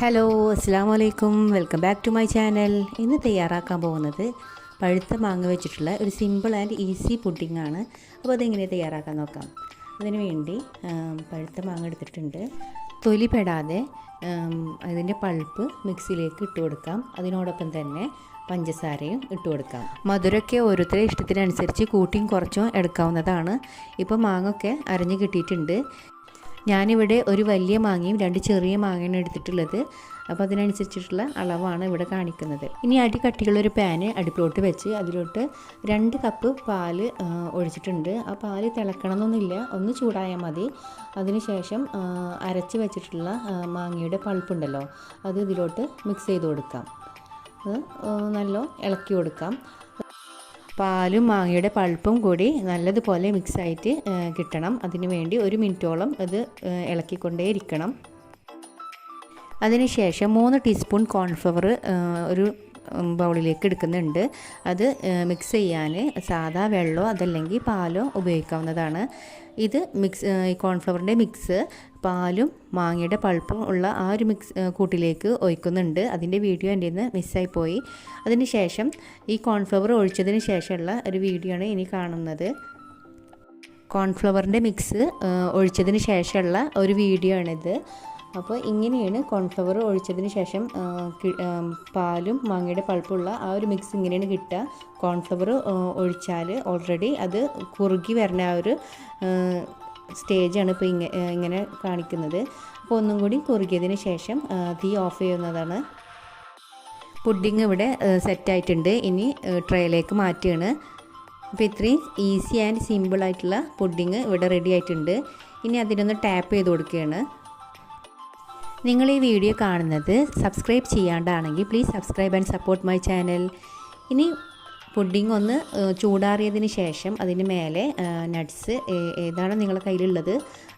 Hello അസ്സാം വലൈക്കും, welcome back to my channel. ഇന്ന് തയ്യാറാക്കാൻ പോകുന്നത് പഴുത്ത മാങ്ങ വെച്ചിട്ടുള്ള ഒരു സിമ്പിൾ ആൻഡ് ഈസി പുഡിംഗ് ആണ്. അപ്പോൾ അതെങ്ങനെ തയ്യാറാക്കാൻ നോക്കാം. അതിന് വേണ്ടി പഴുത്ത മാങ്ങ എടുത്തിട്ടുണ്ട്. തൊലി പെടാതെ അതിൻ്റെ പൾപ്പ് മിക്സിയിലേക്ക് ഇട്ട് കൊടുക്കാം. അതിനോടൊപ്പം തന്നെ പഞ്ചസാരയും ഇട്ട് കൊടുക്കാം. മധുരമൊക്കെ ഓരോരുത്തരുടെ ഇഷ്ടത്തിനനുസരിച്ച് കൂട്ടിയും കുറച്ചും എടുക്കാവുന്നതാണ്. ഇപ്പോൾ മാങ്ങ ഒക്കെ അരഞ്ഞ് കിട്ടിയിട്ടുണ്ട്. ഞാനിവിടെ ഒരു വലിയ മാങ്ങയും 2 ചെറിയ മാങ്ങയാണ് എടുത്തിട്ടുള്ളത്. അപ്പോൾ അതിനനുസരിച്ചിട്ടുള്ള അളവാണ് ഇവിടെ കാണിക്കുന്നത്. ഇനി അടി കട്ടിയുള്ളൊരു പാന് അടുപ്പിലോട്ട് വെച്ച് അതിലോട്ട് 2 കപ്പ് പാല് ഒഴിച്ചിട്ടുണ്ട്. ആ പാല് തിളക്കണമെന്നൊന്നുമില്ല, ഒന്ന് ചൂടായാൽ മതി. അതിനുശേഷം അരച്ച് വെച്ചിട്ടുള്ള മാങ്ങയുടെ പൾപ്പുണ്ടല്ലോ, അത് ഇതിലോട്ട് മിക്സ് ചെയ്ത് കൊടുക്കാം. നല്ല ഇളക്കി കൊടുക്കാം. പാലും മാങ്ങയുടെ പൾപ്പും കൂടി നല്ലതുപോലെ മിക്സായിട്ട് കിട്ടണം. അതിനു വേണ്ടി 1 മിനിറ്റോളം ഇത് ഇളക്കിക്കൊണ്ടേയിരിക്കണം. അതിനുശേഷം 3 ടീസ്പൂൺ കോൺഫ്ലവർ ഒരു ബൗളിലേക്ക് എടുക്കുന്നുണ്ട്. അത് മിക്സ് ചെയ്യാൻ സാധാ വെള്ളമോ അതല്ലെങ്കിൽ പാലോ ഉപയോഗിക്കാവുന്നതാണ്. ഇത് ഈ കോൺഫ്ലവറിൻ്റെ മിക്സ് പാലും മാങ്ങയുടെ പൾപ്പും ഉള്ള ആ ഒരു കൂട്ടിലേക്ക് ഒഴിക്കുന്നുണ്ട്. അതിൻ്റെ വീഡിയോ എൻ്റെ നിന്ന് മിസ്സായി പോയി. അതിന് ശേഷം ഈ കോൺഫ്ലവർ ഒഴിച്ചതിന് ശേഷമുള്ള ഒരു വീഡിയോ ആണ് ഇനി കാണുന്നത്. കോൺഫ്ലവറിൻ്റെ മിക്സ് ഒഴിച്ചതിന് ശേഷമുള്ള ഒരു വീഡിയോ ആണിത്. അപ്പോൾ ഇങ്ങനെയാണ് കോൺഫ്ലവർ ഒഴിച്ചതിന് ശേഷം പാലും മാങ്ങയുടെ പൾപ്പുള്ള ആ ഒരു മിക്സ് ഇങ്ങനെയാണ് കിട്ടുക. കോൺഫ്ലവർ ഒഴിച്ചാൽ ഓൾറെഡി അത് കുറുകി വരുന്ന ആ ഒരു സ്റ്റേജാണ് ഇപ്പോൾ ഇങ്ങനെ കാണിക്കുന്നത്. അപ്പോൾ ഒന്നും കൂടി കുറുകിയതിന് ശേഷം തീ ഓഫ് ചെയ്യുന്നതാണ്. പുഡിങ് ഇവിടെ സെറ്റായിട്ടുണ്ട്. ഇനി ട്രേയിലേക്ക് മാറ്റുകയാണ്. അപ്പോൾ ഇത്രയും ഈസി ആൻഡ് സിമ്പിളായിട്ടുള്ള പുഡിങ് ഇവിടെ റെഡി ആയിട്ടുണ്ട്. ഇനി അതിനൊന്ന് ടാപ്പ് ചെയ്ത് കൊടുക്കുകയാണ്. നിങ്ങൾ ഈ വീഡിയോ കാണുന്നത് സബ്സ്ക്രൈബ് ചെയ്യാണ്ടാണെങ്കിൽ please subscribe and support my channel. ഇനി പുഡിംഗ് ഒന്ന് ചൂടാറിയതിന് ശേഷം അതിന് മേലെ നട്ട്സ് ഏതാണ് നിങ്ങളുടെ കയ്യിലുള്ളത്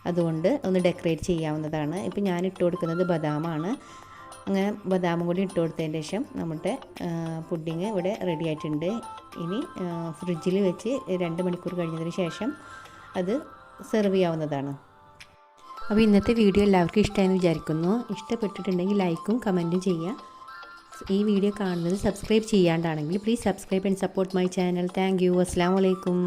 അതുകൊണ്ട് ഒന്ന് ഡെക്കറേറ്റ് ചെയ്യാവുന്നതാണ്. ഇപ്പോൾ ഞാൻ ഇട്ട് കൊടുക്കുന്നത് ബദാമാണ്. അങ്ങനെ ബദാമും കൂടി ഇട്ട് കൊടുത്തതിന് ശേഷം നമ്മുടെ പുഡിംഗ് ഇവിടെ റെഡി ആയിട്ടുണ്ട്. ഇനി ഫ്രിഡ്ജിൽ വെച്ച് 2 മണിക്കൂർ കഴിഞ്ഞതിന് ശേഷം അത് സെർവ് ചെയ്യാവുന്നതാണ്. അപ്പോൾ ഇന്നത്തെ വീഡിയോ എല്ലാവർക്കും ഇഷ്ടമായെന്ന് വിചാരിക്കുന്നു. ഇഷ്ടപ്പെട്ടിട്ടുണ്ടെങ്കിൽ ലൈക്കും കമൻറ്റും ചെയ്യുക. ഈ വീഡിയോ കാണുന്നത് സബ്സ്ക്രൈബ് ചെയ്യാണ്ടാണെങ്കിൽ please subscribe and support my channel. Thank you. അസ്സലാമു അലൈക്കും.